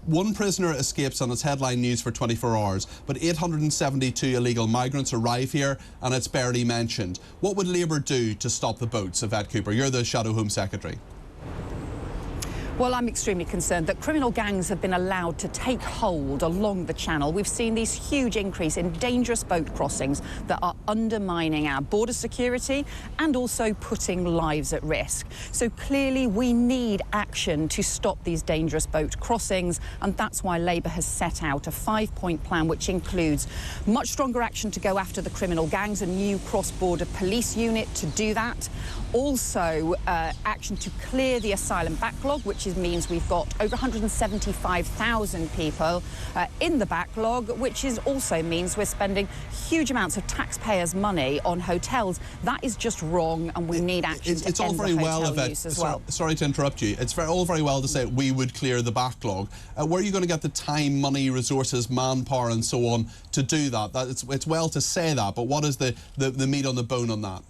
One prisoner escapes and it's headline news for 24 hours, but 872 illegal migrants arrive here and it's barely mentioned. What would Labour do to stop the boats, Yvette Cooper? You're the Shadow Home Secretary. Well, I'm extremely concerned that criminal gangs have been allowed to take hold along the channel. We've seen this huge increase in dangerous boat crossings that are undermining our border security and also putting lives at risk. So clearly we need action to stop these dangerous boat crossings, and that's why Labour has set out a 5-point plan which includes much stronger action to go after the criminal gangs, a new cross-border police unit to do that. Also, action to clear the asylum backlog, which means we've got over 175,000 people in the backlog, which also means we're spending huge amounts of taxpayers' money on hotels. that is just wrong, and we need action to end the hotel use as well. Sorry to interrupt you. It's all very well to say we would clear the backlog. Where are you going to get the time, money, resources, manpower and so on to do that? It's well to say that, but what is the meat on the bone on that?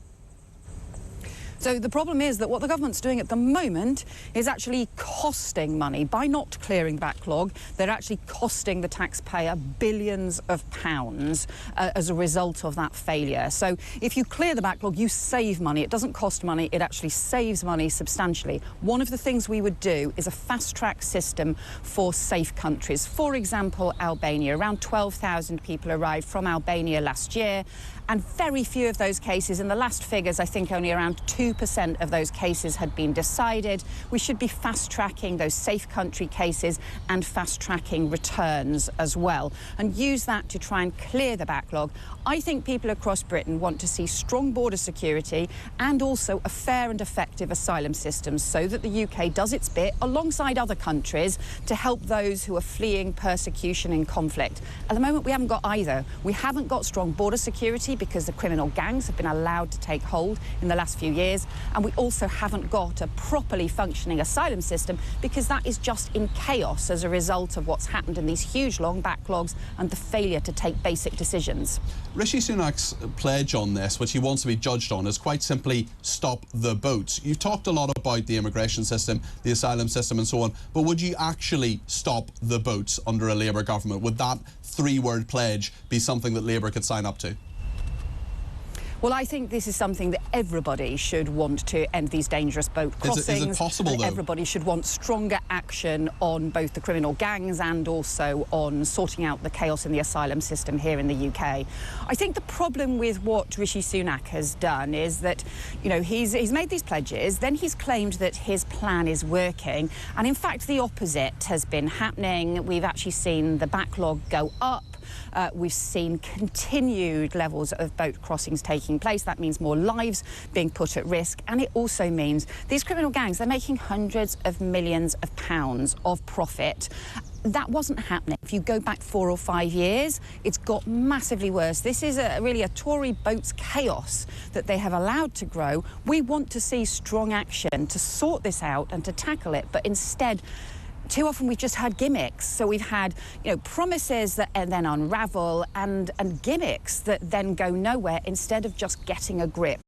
So the problem is that what the government's doing at the moment is actually costing money. By not clearing backlog, they're actually costing the taxpayer billions of pounds as a result of that failure. So if you clear the backlog, you save money. It doesn't cost money, it actually saves money substantially. One of the things we would do is a fast-track system for safe countries. For example, Albania. Around 12,000 people arrived from Albania last year, and very few of those cases, in the last figures, I think only around 2% of those cases had been decided. We should be fast-tracking those safe country cases and fast-tracking returns as well, and use that to try and clear the backlog. I think people across Britain want to see strong border security and also a fair and effective asylum system, so that the UK does its bit alongside other countries to help those who are fleeing persecution and conflict. At the moment, we haven't got either. We haven't got strong border security because the criminal gangs have been allowed to take hold in the last few years, and we also haven't got a properly functioning asylum system because that is just in chaos as a result of what's happened in these huge long backlogs and the failure to take basic decisions. Rishi Sunak's pledge on this, which he wants to be judged on, is quite simply stop the boats. You've talked a lot about the immigration system, the asylum system and so on, but would you actually stop the boats under a Labour government? Would that three-word pledge be something that Labour could sign up to? Well, I think this is something that everybody should want to end these dangerous boat crossings. Is it possible, though? Everybody should want stronger action on both the criminal gangs and also on sorting out the chaos in the asylum system here in the UK. I think the problem with what Rishi Sunak has done is that, you know, he's made these pledges, then he's claimed that his plan is working, and in fact the opposite has been happening. We've actually seen the backlog go up. We've seen continued levels of boat crossings taking place. That means more lives being put at risk, and it also means these criminal gangs, they're making hundreds of millions of pounds of profit. That wasn't happening. If you go back 4 or 5 years, it's got massively worse. This is really a Tory boats chaos that they have allowed to grow. We want to see strong action to sort this out and to tackle it, but instead, too often we've just had gimmicks. So we've had, you know, promises that then unravel and gimmicks that then go nowhere instead of just getting a grip.